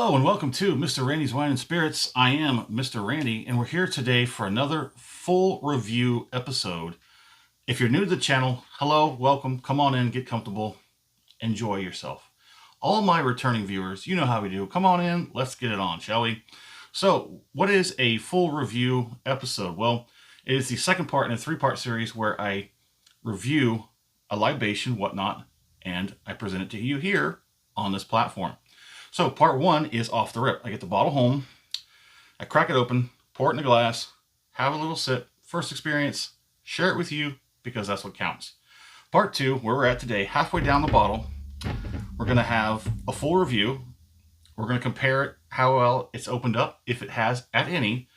Hello and welcome to Mr. Randy's Wine and Spirits. I am Mr. Randy and we're here today for another full review episode. If you're new to the channel, hello, welcome, come on in, get comfortable, enjoy yourself. All my returning viewers, you know how we do. Come on in, let's get it on, shall we? So, what is a full review episode? Well, it is the second part in a three-part series where I review a libation, whatnot, and I present it to you here on this platform. So part one is off the rip. I get the bottle home, I crack it open, pour it in a glass, have a little sip, first experience, share it with you because that's what counts. Part two, where we're at today, halfway down the bottle, we're going to have a full review. We're going to compare it, how well it's opened up, if it has at any.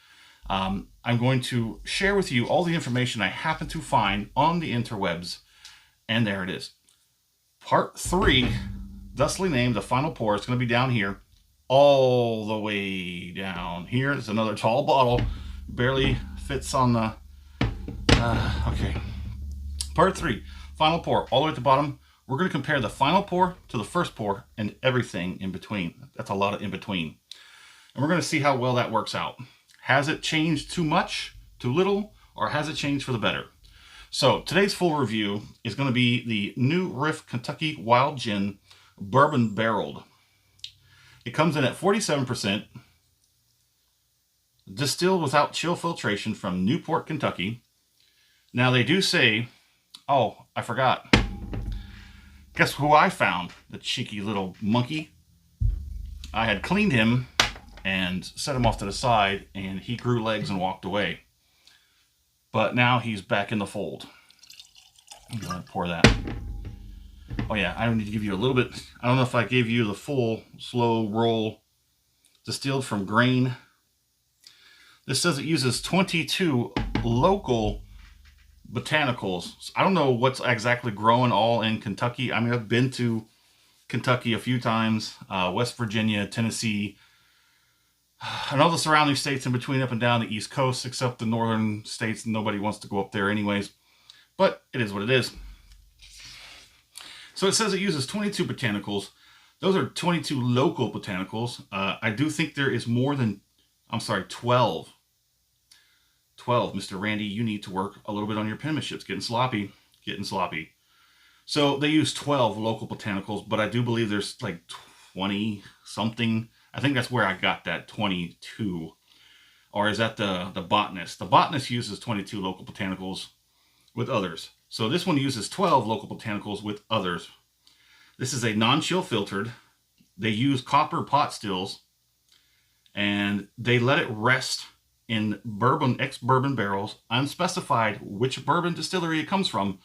I'm going to share with you all the information I happen to find on the interwebs, and there it is. Part three, thusly named the final pour, is going to be down here, all the way down here. There's another tall bottle, barely fits on the okay. Part three, final pour, all the way at the bottom. We're going to compare the final pour to the first pour and everything in between. That's a lot of in between, and we're going to see how well that works out. Has it changed too much, too little, or has it changed for the better? So today's full review is going to be the new Riff Kentucky Wild Gin Bourbon Barreled. It comes in at 47%, distilled without chill filtration from Newport, Kentucky. Now they do say, oh, I forgot. Guess who I found? The cheeky little monkey. I had cleaned him and set him off to the side, and he grew legs and walked away. But now he's back in the fold. I'm going to pour that. Oh yeah, I need to give you a little bit. I don't know if I gave you the full slow roll. Distilled from grain. This says it uses 22 local botanicals. I don't know what's exactly growing all in Kentucky. I mean, I've been to Kentucky a few times. West Virginia, Tennessee, and all the surrounding states in between, up and down the East Coast, except the northern states. Nobody wants to go up there anyways. But it is what it is. So it says it uses 22 botanicals. Those are 22 local botanicals. I do think there is more than, 12. 12. Mr. Randy, you need to work a little bit on your penmanship. It's getting sloppy. Getting sloppy. So they use 12 local botanicals, but I do believe there's like 20 something. I think that's where I got that 22. Or is that the botanist? The botanist uses 22 local botanicals with others. So this one uses 12 local botanicals with others. This is a non-chill filtered. They use copper pot stills, and they let it rest in bourbon, ex-bourbon barrels, unspecified which bourbon distillery it comes from,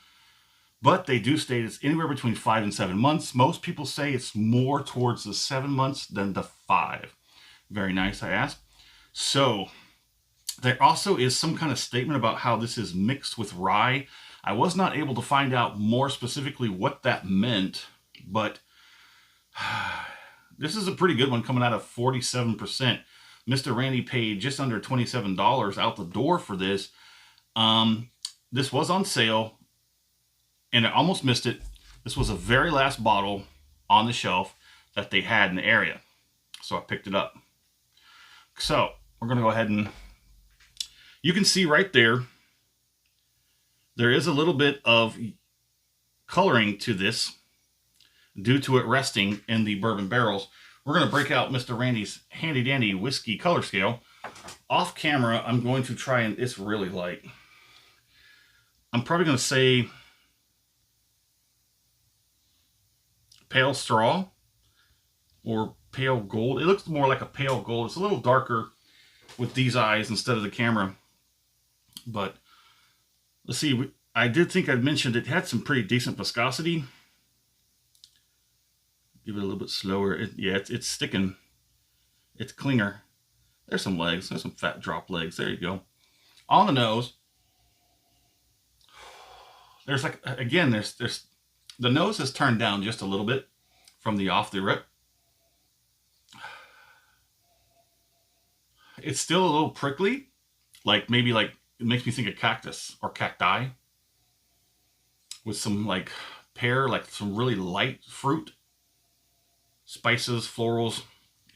but they do state it's anywhere between 5 and 7 months. Most people say it's more towards the 7 months than the 5. Very nice, I ask. So there also is some kind of statement about how this is mixed with rye. I was not able to find out more specifically what that meant, but this is a pretty good one coming out of 47%. Mr. Randy paid just under $27 out the door for this. This was on sale, and I almost missed it. This was the very last bottle on the shelf that they had in the area, so I picked it up. So we're going to go ahead and you can see right there, there is a little bit of coloring to this due to it resting in the bourbon barrels. We're going to break out Mr. Randy's handy dandy whiskey color scale. Off camera, I'm going to try, and it's really light. I'm probably going to say pale straw or pale gold. It looks more like a pale gold. It's a little darker with these eyes instead of the camera. But let's see, I did think I'd mentioned it had some pretty decent viscosity. Give it a little bit slower. It's sticking. It's clinger. There's some legs. There's some fat drop legs. There you go. On the nose, there's like, again, there's the nose is turned down just a little bit from the off the rip. It's still a little prickly, maybe it makes me think of cactus or cacti with some like pear, like some really light fruit, spices, florals.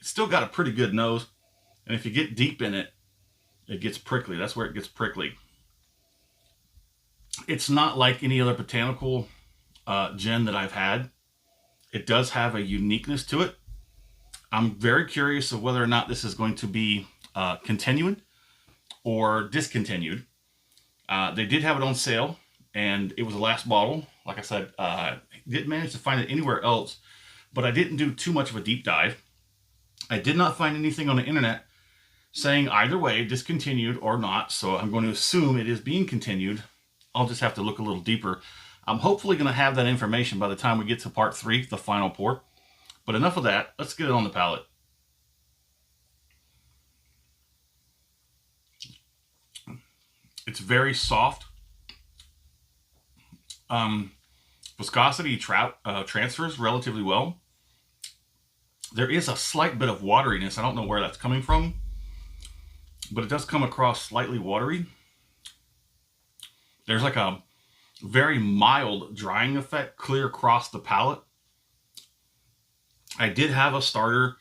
It's still got a pretty good nose. And if you get deep in it, it gets prickly. That's where it gets prickly. It's not like any other botanical gin that I've had. It does have a uniqueness to it. I'm very curious of whether or not this is going to be continuing or discontinued. They did have it on sale, and it was the last bottle. Like I said, didn't manage to find it anywhere else, but I didn't do too much of a deep dive. I did not find anything on the internet saying either way, discontinued or not, so I'm going to assume it is being continued. I'll just have to look a little deeper. I'm hopefully going to have that information by the time we get to part 3, the final pour. But enough of that. Let's get it on the palate. It's very soft. Viscosity transfers relatively well. There is a slight bit of wateriness. I don't know where that's coming from, but it does come across slightly watery. There's like a very mild drying effect clear across the palate. I did have a starter,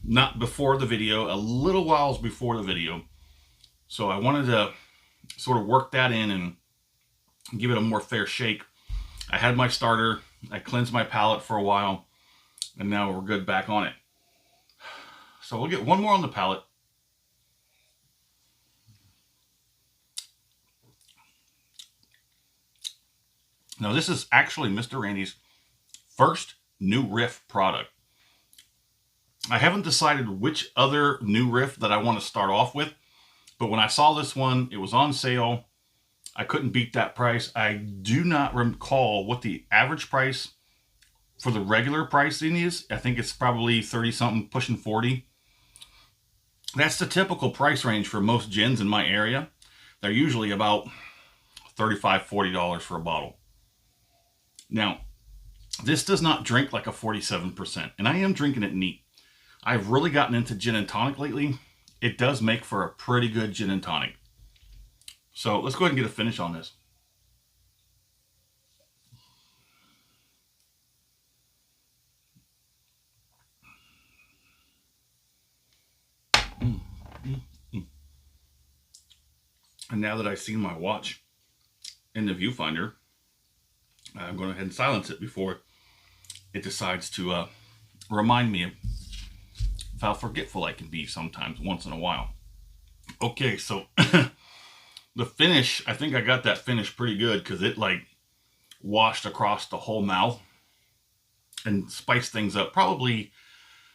not before the video, a little whiles before the video. So I wanted to sort of work that in and give it a more fair shake. I had my starter, I cleansed my palate for a while, and now we're good back on it. So we'll get one more on the palate. Now this is actually Mr. Randy's first new Riff product. I haven't decided which other new Riff that I want to start off with, but when I saw this one, it was on sale. I couldn't beat that price. I do not recall what the average price for the regular pricing is. I think it's probably 30 something, pushing 40. That's the typical price range for most gins in my area. They're usually about $35, $40 for a bottle. Now, this does not drink like a 47%, and I am drinking it neat. I've really gotten into gin and tonic lately. It does make for a pretty good gin and tonic. So let's go ahead and get a finish on this. And now that I've seen my watch in the viewfinder, I'm going to go ahead and silence it before it decides to remind me of how forgetful I can be sometimes, once in a while. Okay, so the finish, I think I got that finish pretty good because it like washed across the whole mouth and spiced things up. Probably,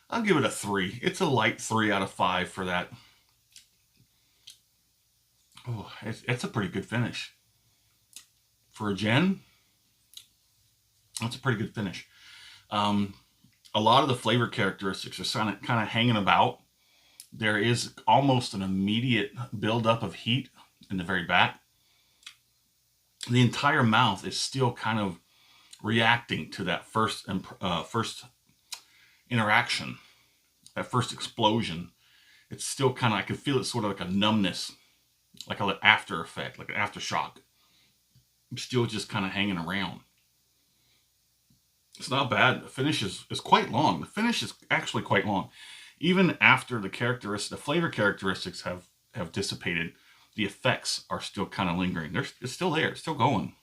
I'll give it a 3. It's a light 3 out of 5 for that. Oh, it's a pretty good finish. For a gin, that's a pretty good finish. A lot of the flavor characteristics are kind of hanging about. There is almost an immediate buildup of heat in the very back. The entire mouth is still kind of reacting to that first interaction, that first explosion. It's still kind of, I can feel it sort of like a numbness, like an after effect, like an aftershock. I'm still just kind of hanging around. It's not bad. The finish is quite long. The finish is actually quite long. Even after the flavor characteristics have dissipated, the effects are still kind of lingering. It's still there. It's still going.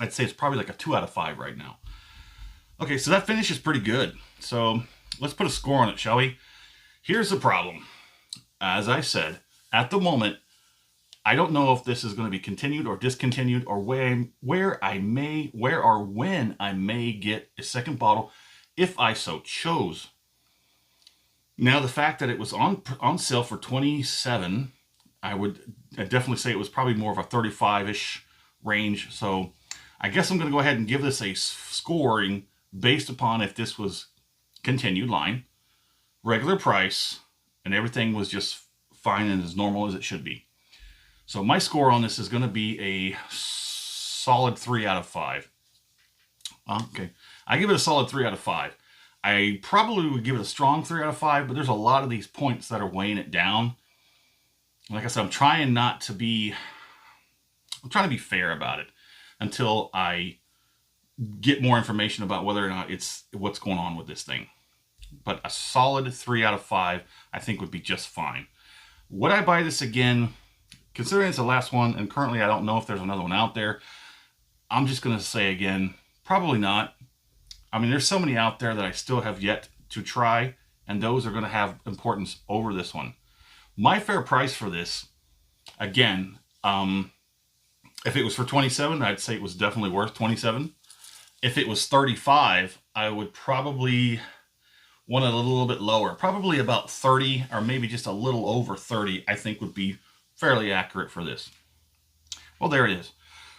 I'd say it's probably like a 2 out of 5 right now. Okay, so that finish is pretty good. So let's put a score on it, shall we? Here's the problem. As I said, at the moment, I don't know if this is going to be continued or discontinued, or where or when I may get a second bottle if I so chose. Now, the fact that it was on sale for $27, I'd definitely say it was probably more of a 35-ish range. So I guess I'm going to go ahead and give this a scoring based upon if this was continued line, regular price, and everything was just fine and as normal as it should be. So my score on this is going to be a solid 3 out of 5. Okay, I give it a solid 3 out of 5. I probably would give it a strong 3 out of 5, but there's a lot of these points that are weighing it down. Like I said, I'm trying to be fair about it until I get more information about whether or not it's what's going on with this thing. but a solid 3 out of 5 I think would be just fine. Would I buy this again? Considering it's the last one, and currently I don't know if there's another one out there, I'm just going to say again, probably not. I mean, there's so many out there that I still have yet to try, and those are going to have importance over this one. My fair price for this, again, if it was for $27, I'd say it was definitely worth $27. If it was $35, I would probably want it a little bit lower. Probably about 30, or maybe just a little over 30, I think would be fairly accurate for this. Well, there it is.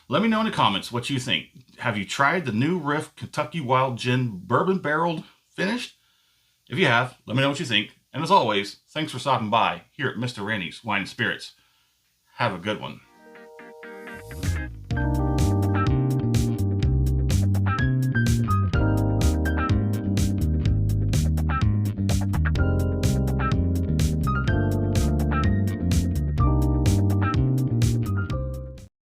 Let me know in the comments what you think. Have you tried the new Riff Kentucky Wild Gin Bourbon Barreled finished? If you have, let me know what you think. And as always, thanks for stopping by here at Mr. Randy's Wine and Spirits. Have a good one.